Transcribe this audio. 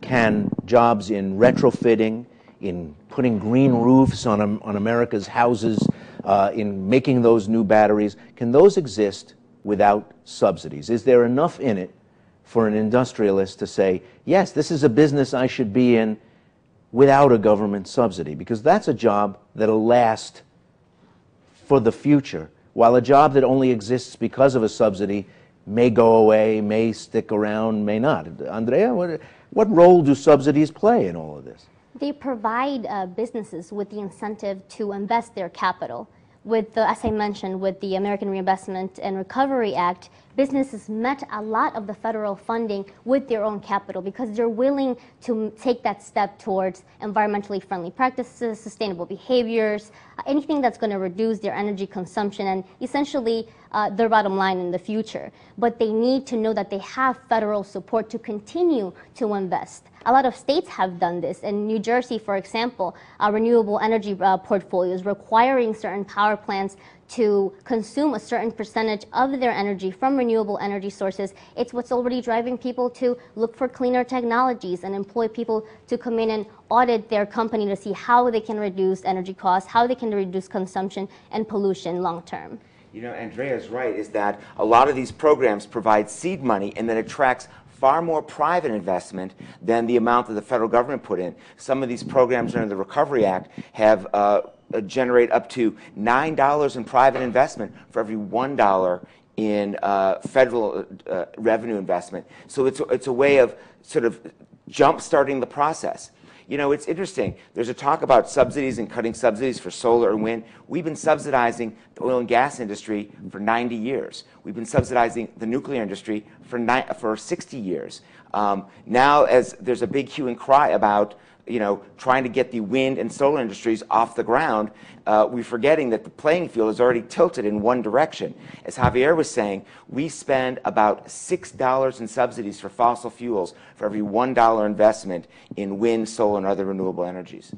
can jobs in retrofitting, in putting green roofs on America's houses, in making those new batteries, can those exist without subsidies? Is there enough in it for an industrialist to say, yes, this is a business I should be in without a government subsidy? Because that's a job that'll last for the future, while a job that only exists because of a subsidy may go away, may stick around, may not. Andrea, what role do subsidies play in all of this? They provide businesses with the incentive to invest their capital. With the, as I mentioned, with the American Reinvestment and Recovery Act, businesses met a lot of the federal funding with their own capital because they're willing to take that step towards environmentally friendly practices, sustainable behaviors, anything that's going to reduce their energy consumption and essentially their bottom line in the future. But they need to know that they have federal support to continue to invest. A lot of states have done this. In New Jersey, for example, renewable energy portfolios requiring certain power plants to consume a certain percentage of their energy from renewable energy sources. It's what's already driving people to look for cleaner technologies and employ people to come in and audit their company to see how they can reduce energy costs, how they can reduce consumption and pollution long term. You know, Andrea's right, is that a lot of these programs provide seed money and that attracts far more private investment than the amount that the federal government put in. Some of these programs under the Recovery Act have generate up to $9 in private investment for every $1 in federal revenue investment. So it's a way of sort of jump-starting the process. You know, it's interesting. There's a talk about subsidies and cutting subsidies for solar and wind. We've been subsidizing the oil and gas industry for 90 years. We've been subsidizing the nuclear industry for 60 years. Now, as there's a big hue and cry about trying to get the wind and solar industries off the ground, we're forgetting that the playing field is already tilted in one direction. As Javier was saying, we spend about $6 in subsidies for fossil fuels for every $1 investment in wind, solar, and other renewable energies.